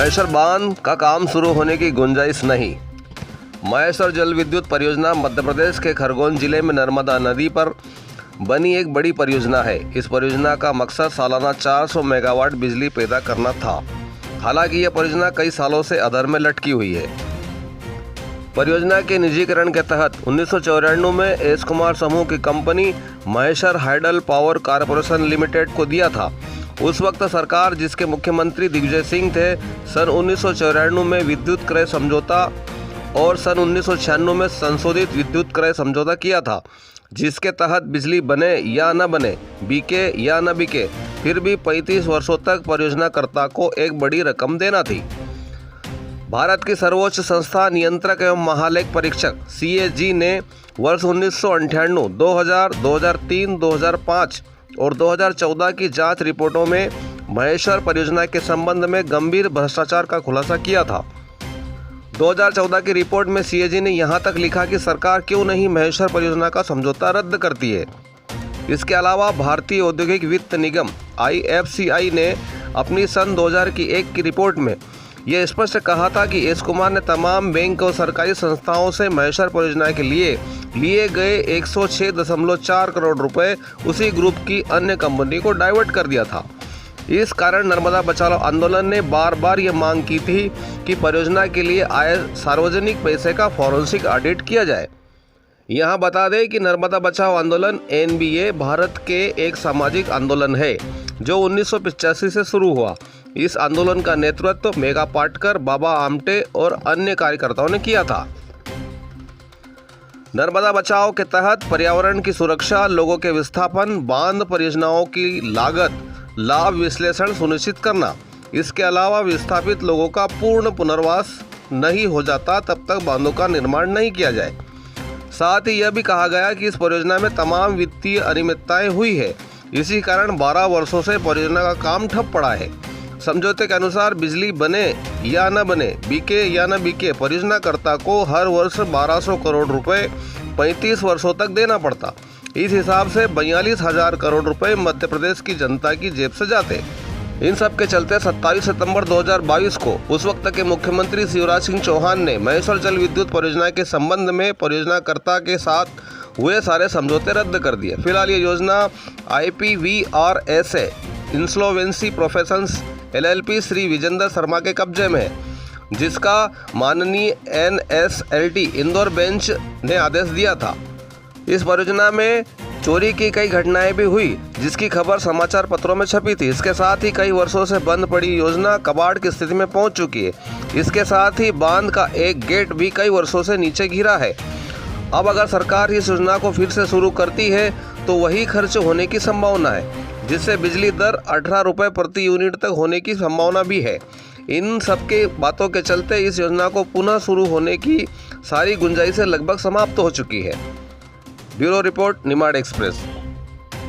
महेश्वर बांध का काम शुरू होने की गुंजाइश नहीं। महेश्वर जल विद्युत परियोजना मध्य प्रदेश के खरगोन जिले में नर्मदा नदी पर बनी एक बड़ी परियोजना है। इस परियोजना का मकसद सालाना 400 मेगावाट बिजली पैदा करना था। हालांकि यह परियोजना कई सालों से अधर में लटकी हुई है। परियोजना के निजीकरण के तहत 1994 में एस कुमार समूह की company Maheshwar hydel power corporation limited को दिया था। उस वक्त सरकार, जिसके मुख्यमंत्री दिग्विजय सिंह थे, सन 1994 में विद्युत क्रय समझौता और सन 1996 में संशोधित विद्युत क्रय समझौता किया था, जिसके तहत बिजली बने या न बने, बिके या न बिके, फिर भी 35 वर्षों तक परियोजनाकर्ता को एक बड़ी रकम देना थी। भारत की सर्वोच्च संस्था नियंत्रक एवं महालेख परीक्षक CAG ने वर्ष 1998, 2000, 2003, 2005 और 2014 की जांच रिपोर्टों में महेश्वर परियोजना के संबंध में गंभीर भ्रष्टाचार का खुलासा किया था। 2014 की रिपोर्ट में CAG ने यहां तक लिखा कि सरकार क्यों नहीं महेश्वर परियोजना का समझौता रद्द करती है। इसके अलावा भारतीय औद्योगिक वित्त निगम IFCI ने अपनी सन 2001 की रिपोर्ट में यह स्पष्ट कहा था कि एस कुमार ने तमाम बैंक और सरकारी संस्थाओं से महेश्वर परियोजना के लिए गए 106.4 करोड़ रुपए उसी ग्रुप की अन्य कंपनी को डाइवर्ट कर दिया था। इस कारण नर्मदा बचाओ आंदोलन ने बार बार ये मांग की थी कि परियोजना के लिए आए सार्वजनिक पैसे का फॉरेंसिक ऑडिट किया जाए। यहाँ बता दें कि नर्मदा बचाओ आंदोलन NBA भारत के एक सामाजिक आंदोलन है जो 1985 से शुरू हुआ। इस आंदोलन का नेतृत्व मेघा पाटकर, बाबा आमटे और अन्य कार्यकर्ताओं ने किया था। नर्मदा बचाओ के तहत पर्यावरण की सुरक्षा, लोगों के विस्थापन, बांध परियोजनाओं की लागत, लाभ विश्लेषण सुनिश्चित करना। इसके अलावा विस्थापित लोगों का पूर्ण पुनर्वास नहीं हो जाता तब तक बांधों का निर्माण नहीं किया जाए। साथ ही यह भी कहा गया कि इस परियोजना में तमाम वित्तीय अनियमितताएं हुई है। इसी कारण 12 वर्षों से परियोजना का काम ठप पड़ा है। समझौते के अनुसार बिजली बने या न बने, बिके या न बिके, परियोजनाकर्ता को हर वर्ष 1200 करोड़ रुपए 35 वर्षों तक देना पड़ता। इस हिसाब से 42,000 करोड़ रुपए मध्य प्रदेश की जनता की जेब से जाते। इन सब के चलते 27 सितंबर 2022 को उस वक्त के मुख्यमंत्री शिवराज सिंह चौहान ने महेश्वर जल विद्युत परियोजना के संबंध में परियोजनाकर्ता के साथ हुए सारे समझौते रद्द कर दिए। फिलहाल ये योजना IPVRSA insolvency professions LLP Shri Vijendra Sharma के कब्जे में है, जिसका माननीय NSLT इंदौर बेंच ने आदेश दिया था। इस परियोजना में चोरी की कई घटनाएं भी हुई, जिसकी खबर समाचार पत्रों में छपी थी। इसके साथ ही कई वर्षों से बंद पड़ी योजना कबाड़ की स्थिति में पहुंच चुकी है। इसके साथ ही बांध का एक गेट भी कई वर्षों से नीचे गिरा है। अब अगर सरकार इस योजना को फिर से शुरू करती है तो वही खर्च होने की संभावना है, जिससे बिजली दर 18 रुपये प्रति यूनिट तक होने की संभावना भी है। इन सब के बातों के चलते इस योजना को पुनः शुरू होने की सारी गुंजाइशें लगभग समाप्त हो चुकी है। Bureau report, Nimar express.